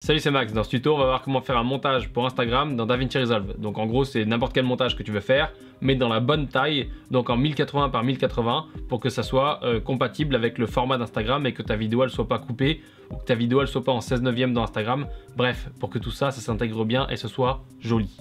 Salut, c'est Max. Dans ce tuto, on va voir comment faire un montage pour Instagram dans DaVinci Resolve. Donc en gros, c'est n'importe quel montage que tu veux faire, mais dans la bonne taille, donc en 1080 par 1080, pour que ça soit compatible avec le format d'Instagram et que ta vidéo elle soit pas coupée, ou que ta vidéo elle soit pas en 16/9 dans Instagram. Bref, pour que tout ça, ça s'intègre bien et ce soit joli.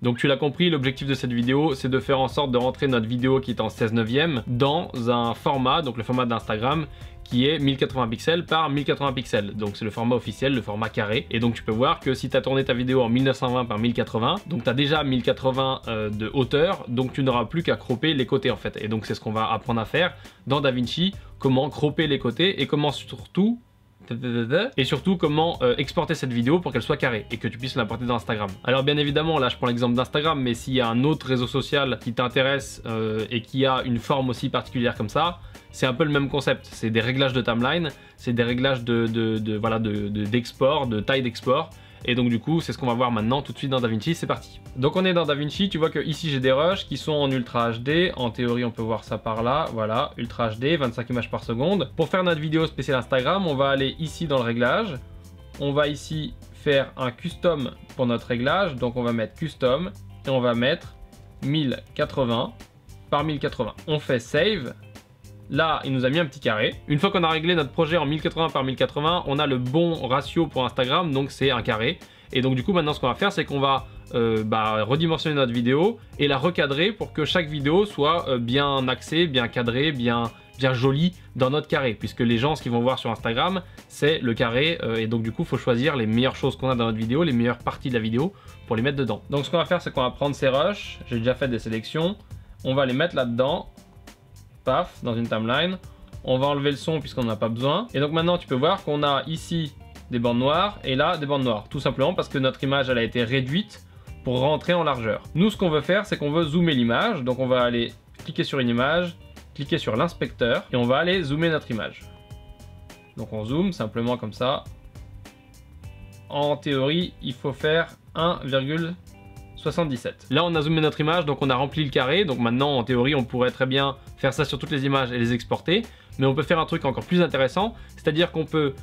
Donc tu l'as compris, l'objectif de cette vidéo, c'est de faire en sorte de rentrer notre vidéo qui est en 16/9 dans un format, donc le format d'Instagram, qui est 1080 pixels par 1080 pixels. Donc c'est le format officiel, le format carré. Et donc tu peux voir que si tu as tourné ta vidéo en 1920 par 1080, donc tu as déjà 1080 de hauteur, donc tu n'auras plus qu'à cropper les côtés en fait. Et donc c'est ce qu'on va apprendre à faire dans DaVinci, comment cropper les côtés et comment surtout comment exporter cette vidéo pour qu'elle soit carrée et que tu puisses l'importer dans Instagram. Alors bien évidemment, là je prends l'exemple d'Instagram, mais s'il y a un autre réseau social qui t'intéresse et qui a une forme aussi particulière comme ça, c'est un peu le même concept. C'est des réglages de timeline, c'est des réglages d'export, de taille d'export. Et donc du coup, c'est ce qu'on va voir maintenant tout de suite dans DaVinci, c'est parti. Donc on est dans DaVinci, tu vois que ici j'ai des rushs qui sont en Ultra HD, en théorie on peut voir ça par là, voilà, Ultra HD, 25 images par seconde. Pour faire notre vidéo spéciale Instagram, on va aller ici dans le réglage, on va ici faire un custom pour notre réglage, donc on va mettre custom et on va mettre 1080 par 1080. On fait save. Là, il nous a mis un petit carré. Une fois qu'on a réglé notre projet en 1080 par 1080, on a le bon ratio pour Instagram, donc c'est un carré. Et donc du coup, maintenant, ce qu'on va faire, c'est qu'on va redimensionner notre vidéo et la recadrer pour que chaque vidéo soit bien axée, bien cadrée, bien jolie dans notre carré. Puisque les gens, ce qu'ils vont voir sur Instagram, c'est le carré. Et donc du coup, il faut choisir les meilleures choses qu'on a dans notre vidéo, les meilleures parties de la vidéo pour les mettre dedans. Donc ce qu'on va faire, c'est qu'on va prendre ces rushs. J'ai déjà fait des sélections. On va les mettre là-dedans. Paf, dans une timeline. On va enlever le son puisqu'on n'a pas besoin. Et donc maintenant tu peux voir qu'on a ici des bandes noires et là des bandes noires. Tout simplement parce que notre image elle a été réduite pour rentrer en largeur. Nous ce qu'on veut faire c'est qu'on veut zoomer l'image. Donc on va aller cliquer sur une image, cliquer sur l'inspecteur et on va aller zoomer notre image. Donc on zoome simplement comme ça. En théorie il faut faire 1,77. Là on a zoomé notre image, donc on a rempli le carré. Donc maintenant en théorie on pourrait très bien faire ça sur toutes les images et les exporter. Mais on peut faire un truc encore plus intéressant, c'est-à-dire qu'on peut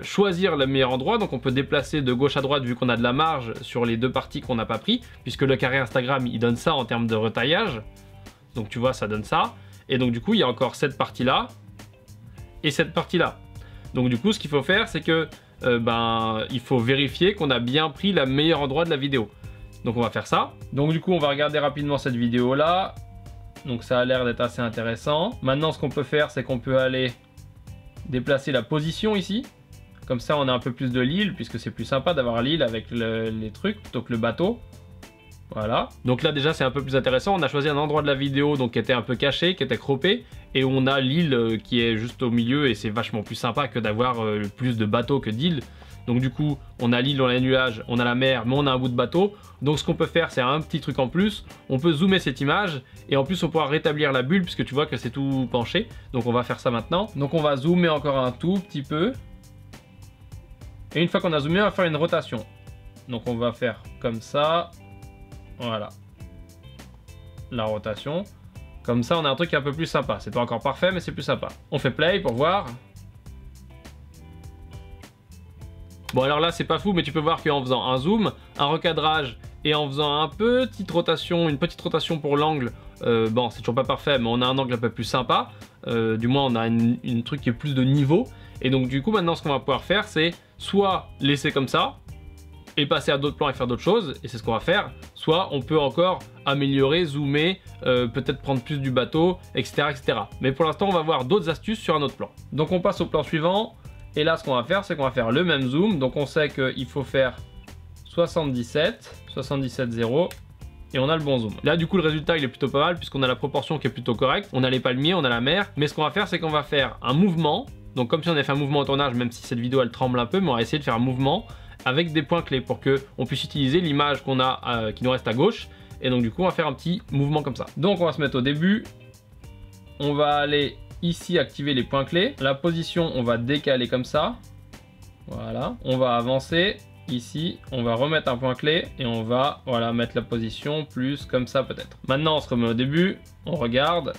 choisir le meilleur endroit. Donc on peut déplacer de gauche à droite vu qu'on a de la marge sur les deux parties qu'on n'a pas pris. Puisque le carré Instagram il donne ça en termes de retaillage. Donc tu vois ça donne ça. Et donc du coup il y a encore cette partie là et cette partie là. Donc du coup ce qu'il faut faire c'est que il faut vérifier qu'on a bien pris le meilleur endroit de la vidéo. Donc on va faire ça. Donc du coup on va regarder rapidement cette vidéo là. Donc ça a l'air d'être assez intéressant. Maintenant ce qu'on peut faire c'est qu'on peut aller déplacer la position ici. Comme ça on a un peu plus de l'île puisque c'est plus sympa d'avoir l'île avec les trucs plutôt que le bateau. Voilà. Donc là déjà c'est un peu plus intéressant. On a choisi un endroit de la vidéo donc qui était un peu caché, qui était croppé. Et on a l'île qui est juste au milieu et c'est vachement plus sympa que d'avoir plus de bateaux que d'îles. Donc du coup, on a l'île, on a les nuages, on a la mer, mais on a un bout de bateau. Donc ce qu'on peut faire, c'est un petit truc en plus. On peut zoomer cette image et en plus on pourra rétablir la bulle puisque tu vois que c'est tout penché. Donc on va faire ça maintenant. Donc on va zoomer encore un tout petit peu. Et une fois qu'on a zoomé, on va faire une rotation. Donc on va faire comme ça. Voilà. La rotation. Comme ça, on a un truc un peu plus sympa. C'est pas encore parfait, mais c'est plus sympa. On fait play pour voir. Bon alors là c'est pas fou mais tu peux voir qu'en faisant un zoom, un recadrage et en faisant une petite rotation pour l'angle, bon c'est toujours pas parfait mais on a un angle un peu plus sympa, du moins on a une truc qui est plus de niveau. Et donc du coup maintenant ce qu'on va pouvoir faire c'est soit laisser comme ça et passer à d'autres plans et faire d'autres choses, et c'est ce qu'on va faire, soit on peut encore améliorer, zoomer, peut-être prendre plus du bateau, etc. etc. Mais pour l'instant on va voir d'autres astuces sur un autre plan. Donc on passe au plan suivant. Et là, ce qu'on va faire, c'est qu'on va faire le même zoom. Donc, on sait qu'il faut faire 77,0 et on a le bon zoom. Là, du coup, le résultat, il est plutôt pas mal puisqu'on a la proportion qui est plutôt correcte. On a les palmiers, on a la mer. Mais ce qu'on va faire, c'est qu'on va faire un mouvement. Donc, comme si on avait fait un mouvement au tournage, même si cette vidéo, elle tremble un peu, mais on va essayer de faire un mouvement avec des points clés pour qu'on puisse utiliser l'image qu'on a, qui nous reste à gauche. Et donc, du coup, on va faire un petit mouvement comme ça. Donc, on va se mettre au début. On va aller ici activer les points clés. La position on va décaler comme ça. Voilà. On va avancer. Ici on va remettre un point clé et on va mettre la position plus comme ça peut-être. Maintenant on se remet au début. On regarde.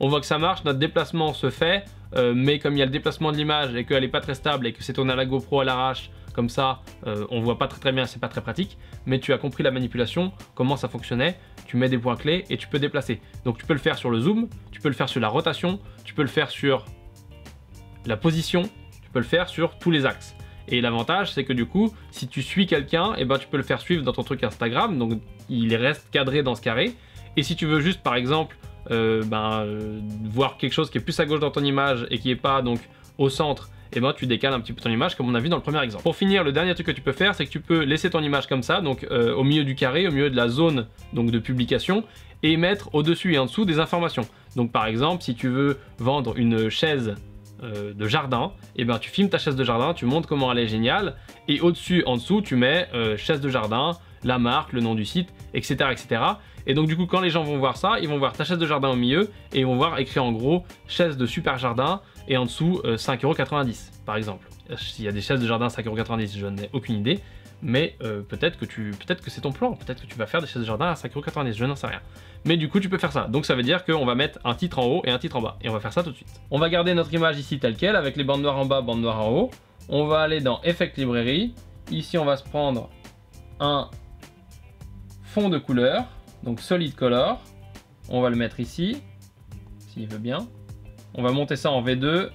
On voit que ça marche. Notre déplacement se fait. mais comme il y a le déplacement de l'image et qu'elle n'est pas très stable et que c'est tourné à la GoPro à l'arrache, comme ça, on voit pas très bien, c'est pas très pratique, mais tu as compris la manipulation, comment ça fonctionnait, tu mets des points clés et tu peux déplacer. Donc tu peux le faire sur le zoom, tu peux le faire sur la rotation, tu peux le faire sur la position, tu peux le faire sur tous les axes. Et l'avantage, c'est que du coup, si tu suis quelqu'un, eh ben, tu peux le faire suivre dans ton truc Instagram, donc il reste cadré dans ce carré. Et si tu veux juste, par exemple, voir quelque chose qui est plus à gauche dans ton image et qui n'est pas donc au centre, et ben tu décales un petit peu ton image comme on a vu dans le premier exemple. Pour finir, le dernier truc que tu peux faire, c'est que tu peux laisser ton image comme ça, donc au milieu du carré, au milieu de la zone donc, de publication, et mettre au-dessus et en dessous des informations. Donc par exemple, si tu veux vendre une chaise de jardin, et ben tu filmes ta chaise de jardin, tu montres comment elle est géniale, et au-dessus, en dessous, tu mets chaise de jardin, la marque, le nom du site, etc., etc. Et donc du coup, quand les gens vont voir ça, ils vont voir ta chaise de jardin au milieu, et ils vont voir écrit en gros chaise de super jardin, et en dessous 5,90 € par exemple. S'il y a des chaises de jardin 5,90 €, je n'ai aucune idée, mais peut-être que c'est ton plan, peut-être que tu vas faire des chaises de jardin à 5,90 €, je n'en sais rien. Mais du coup, tu peux faire ça. Donc ça veut dire qu'on va mettre un titre en haut et un titre en bas, et on va faire ça tout de suite. On va garder notre image ici telle quelle, avec les bandes noires en bas, bandes noires en haut. On va aller dans Effect Librairie. Ici, on va se prendre un fond de couleur, donc Solid Color. On va le mettre ici, s'il veut bien. On va monter ça en V2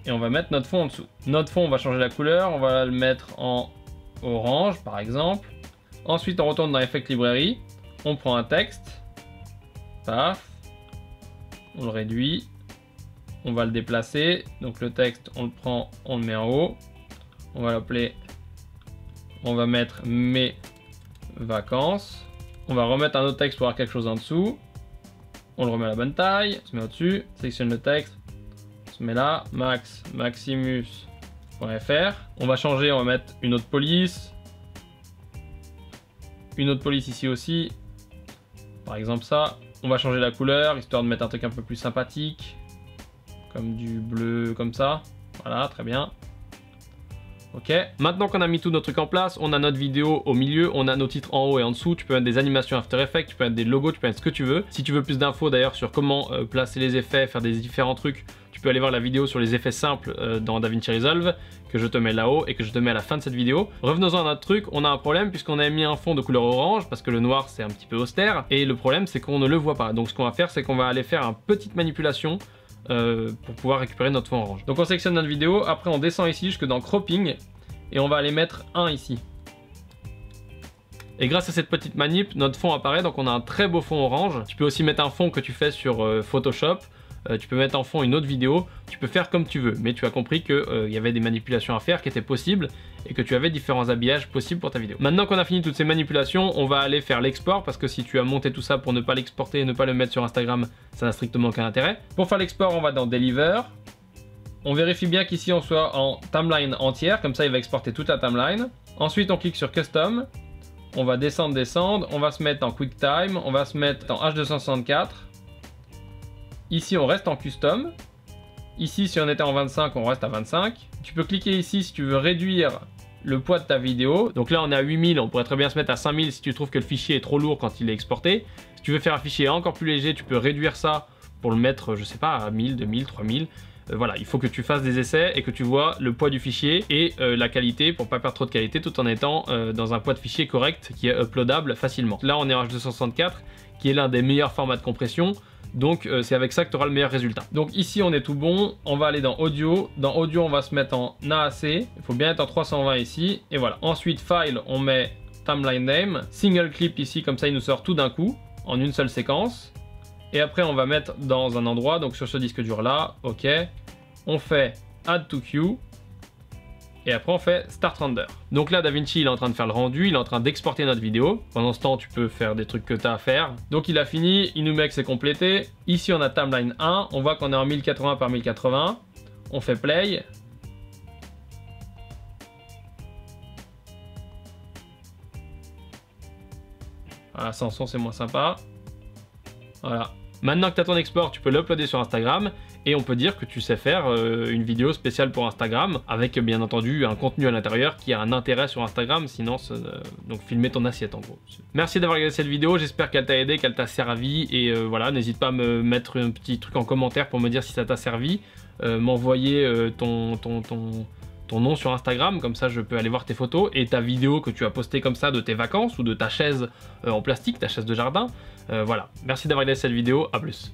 et on va mettre notre fond en dessous. Notre fond, on va changer la couleur, on va le mettre en orange par exemple. Ensuite, on retourne dans Effect Librairie, on prend un texte, paf, on le réduit, on va le déplacer. Donc le texte, on le prend, on le met en haut, on va l'appeler, on va mettre mes vacances. On va remettre un autre texte pour avoir quelque chose en dessous. On le remet à la bonne taille, on se met au-dessus, sélectionne le texte, on se met là, maximus.fr. On va changer, on va mettre une autre police. Une autre police ici aussi. Par exemple ça. On va changer la couleur, histoire de mettre un truc un peu plus sympathique. Comme du bleu, comme ça. Voilà, très bien. Ok, maintenant qu'on a mis tout notre truc en place, on a notre vidéo au milieu, on a nos titres en haut et en dessous, tu peux mettre des animations After Effects, tu peux mettre des logos, tu peux mettre ce que tu veux. Si tu veux plus d'infos d'ailleurs sur comment placer les effets, faire des différents trucs, tu peux aller voir la vidéo sur les effets simples dans DaVinci Resolve, que je te mets là-haut et que je te mets à la fin de cette vidéo. Revenons-en à notre truc, on a un problème puisqu'on a mis un fond de couleur orange, parce que le noir c'est un petit peu austère, et le problème c'est qu'on ne le voit pas. Donc ce qu'on va faire, c'est qu'on va aller faire une petite manipulation pour pouvoir récupérer notre fond orange. Donc on sélectionne notre vidéo, après on descend ici jusque dans Cropping, et on va aller mettre 1 ici. Et grâce à cette petite manip, notre fond apparaît, donc on a un très beau fond orange. Tu peux aussi mettre un fond que tu fais sur Photoshop, tu peux mettre en fond une autre vidéo, tu peux faire comme tu veux, mais tu as compris qu'il y avait des manipulations à faire qui étaient possibles et que tu avais différents habillages possibles pour ta vidéo. Maintenant qu'on a fini toutes ces manipulations, on va aller faire l'export, parce que si tu as monté tout ça pour ne pas l'exporter et ne pas le mettre sur Instagram, ça n'a strictement aucun intérêt. Pour faire l'export, on va dans Deliver. On vérifie bien qu'ici on soit en timeline entière, comme ça il va exporter toute la timeline. Ensuite on clique sur Custom, on va descendre, on va se mettre en QuickTime, on va se mettre en H264. Ici on reste en Custom. Ici si on était en 25, on reste à 25. Tu peux cliquer ici si tu veux réduire le poids de ta vidéo. Donc là on est à 8000, on pourrait très bien se mettre à 5000 si tu trouves que le fichier est trop lourd quand il est exporté. Si tu veux faire un fichier encore plus léger, tu peux réduire ça pour le mettre, je sais pas, à 1000, 2000, 3000. Voilà, il faut que tu fasses des essais et que tu vois le poids du fichier et la qualité pour pas perdre trop de qualité tout en étant dans un poids de fichier correct qui est uploadable facilement. Là on est en H264 qui est l'un des meilleurs formats de compression, donc c'est avec ça que tu auras le meilleur résultat. Donc ici on est tout bon, on va aller dans Audio. Dans Audio on va se mettre en AAC, il faut bien être en 320 ici, et voilà. Ensuite File, on met Timeline Name, Single Clip ici, comme ça il nous sort tout d'un coup, en une seule séquence. Et après on va mettre dans un endroit, donc sur ce disque dur là, ok. On fait Add to Queue. Et après on fait Start Render. Donc là DaVinci il est en train de faire le rendu, il est en train d'exporter notre vidéo. Pendant ce temps tu peux faire des trucs que tu as à faire. Donc il a fini, il nous met que c'est complété. Ici on a Timeline 1, on voit qu'on est en 1080 par 1080. On fait Play. Voilà, sans son c'est moins sympa. Voilà. Maintenant que tu as ton export, tu peux l'uploader sur Instagram et on peut dire que tu sais faire une vidéo spéciale pour Instagram avec bien entendu un contenu à l'intérieur qui a un intérêt sur Instagram, sinon donc filmer ton assiette en gros. Merci d'avoir regardé cette vidéo, j'espère qu'elle t'a aidé, qu'elle t'a servi et voilà, n'hésite pas à me mettre un petit truc en commentaire pour me dire si ça t'a servi, m'envoyer ton nom sur Instagram, comme ça je peux aller voir tes photos et ta vidéo que tu as postée comme ça de tes vacances ou de ta chaise en plastique, ta chaise de jardin. Voilà, merci d'avoir regardé cette vidéo, à plus.